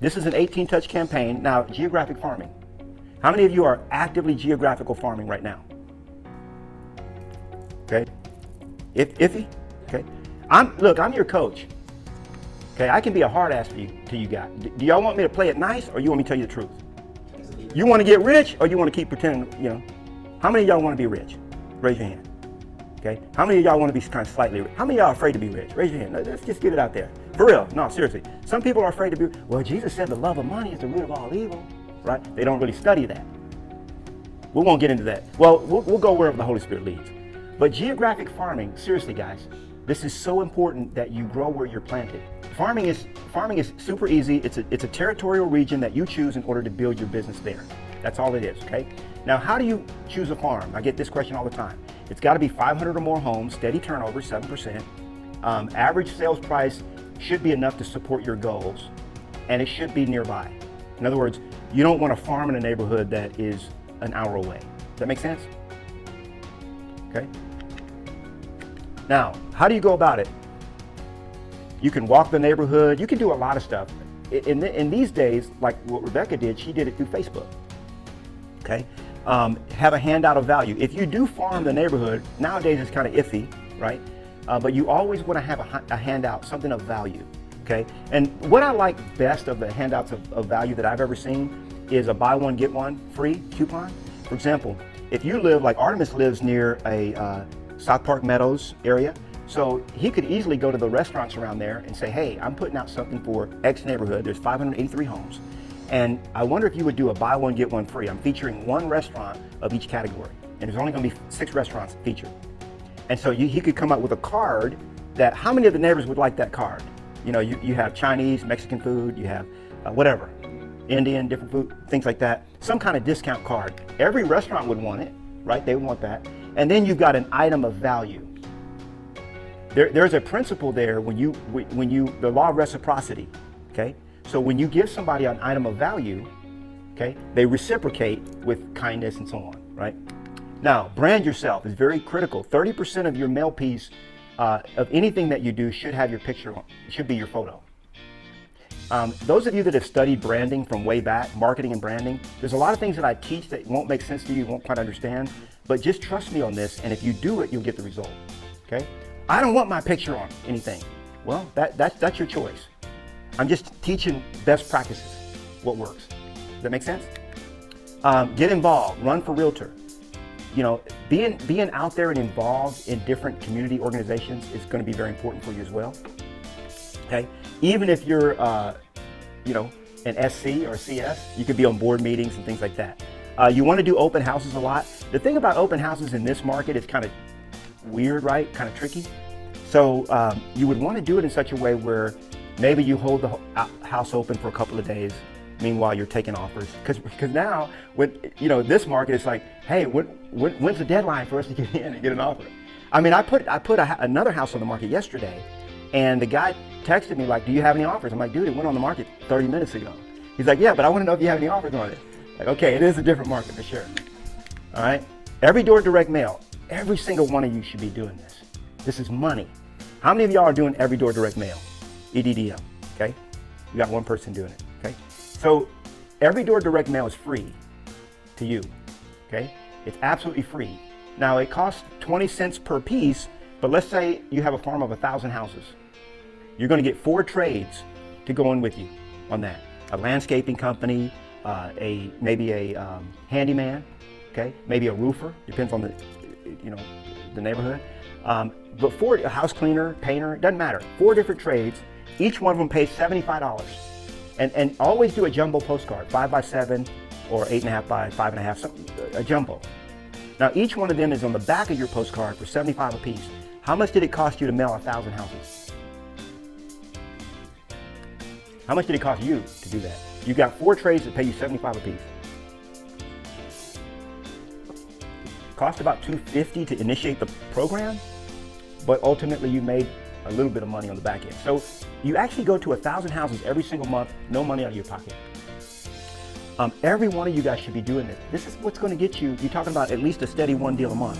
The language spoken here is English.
This is an 18-touch campaign. Now, geographic farming. How many of you are actively geographical farming right now? Okay. Iffy? Okay. Look, I'm your coach. Okay, I can be a hard ass to you guys. Do y'all want me to play it nice, or you want me to tell you the truth? You want to get rich, or you want to keep pretending, you know? How many of y'all want to be rich? Raise your hand. Okay. How many of y'all want to be kind of slightly rich? How many of y'all are afraid to be rich? Raise your hand. Let's just get it out there. For real. No, seriously. Some people are afraid to be, well, Jesus said the love of money is the root of all evil, right? They don't really study that. We won't get into that. Well, we'll go wherever the Holy Spirit leads. But geographic farming, seriously, guys, this is so important that you grow where you're planted. Farming is super easy. It's a territorial region that you choose in order to build your business there. That's all it is, okay? Now, how do you choose a farm? I get this question all the time. It's got to be 500 or more homes, steady turnover, 7%. Average sales price should be enough to support your goals, and it should be nearby. In other words, you don't want to farm in a neighborhood that is an hour away. Does that make sense? Okay. Now, how do you go about it? You can walk the neighborhood. You can do a lot of stuff. In these days, like what Rebecca did, she did it through Facebook. Okay. Have a handout of value. If you do farm the neighborhood, nowadays it's kind of iffy, right? But you always want to have a handout, something of value. Okay. And what I like best of the handouts of value that I've ever seen is a buy one, get one free coupon. For example, if you live, like Artemis lives near a South Park Meadows area, so he could easily go to the restaurants around there and say, hey, I'm putting out something for X neighborhood. There's 583 homes. And I wonder if you would do a buy one, get one free. I'm featuring one restaurant of each category. And there's only going to be 6 restaurants featured. And so he could come up with a card that, how many of the neighbors would like that card? You know, you have Chinese, Mexican food, you have whatever, Indian, different food, things like that. Some kind of discount card. Every restaurant would want it, right? They would want that. And then you've got an item of value. There's a principle there when you, the law of reciprocity, okay? So when you give somebody an item of value, okay, they reciprocate with kindness and so on, right? Now, brand yourself is very critical. 30% of your mail piece of anything that you do should have your picture on, should be your photo. Those of you that have studied branding from way back, marketing and branding, there's a lot of things that I teach that won't make sense to you, won't quite understand, but just trust me on this, and if you do it, you'll get the result, okay? I don't want my picture on anything. Well, that's your choice. I'm just teaching best practices, what works. Does that make sense? Get involved, run for realtor. You know, being out there and involved in different community organizations is going to be very important for you as well. Okay, even if you're, you know, an SC or CS, you could be on board meetings and things like that. You want to do open houses a lot. The thing about open houses in this market is kind of weird, right? Kind of tricky. So you would want to do it in such a way where maybe you hold the house open for a couple of days. Meanwhile, you're taking offers. Because now, when you know this market, it's like, hey, when's the deadline for us to get in and get an offer? I mean, I put another house on the market yesterday, and the guy texted me like, do you have any offers? I'm like, dude, it went on the market 30 minutes ago. He's like, yeah, but I want to know if you have any offers on it. Like, okay, it is a different market for sure. All right, every door direct mail. Every single one of you should be doing this. This is money. How many of y'all are doing every door direct mail? EDDM, okay? You got one person doing it, okay? So every door direct mail is free to you, okay? It's absolutely free. Now it costs 20 cents per piece, but let's say you have a farm of 1,000 houses. You're gonna get 4 trades to go in with you on that. A landscaping company, maybe a handyman, okay? Maybe a roofer, depends on the, you know, the neighborhood. But a house cleaner, painter, doesn't matter. 4 different trades, each one of them pays $75. And always do a jumbo postcard, 5x7 or 8.5 by 5.5, a jumbo. Now each one of them is on the back of your postcard for $75 a piece. How much did it cost you to mail 1,000 houses? How much did it cost you to do that? You got 4 trades that pay you $75 a piece. Cost about $250 to initiate the program, but ultimately you made a little bit of money on the back end. So you actually go to 1,000 houses every single month, no money out of your pocket. Every one of you guys should be doing this. This is what's going to get you, you're talking about at least a steady 1 deal a month.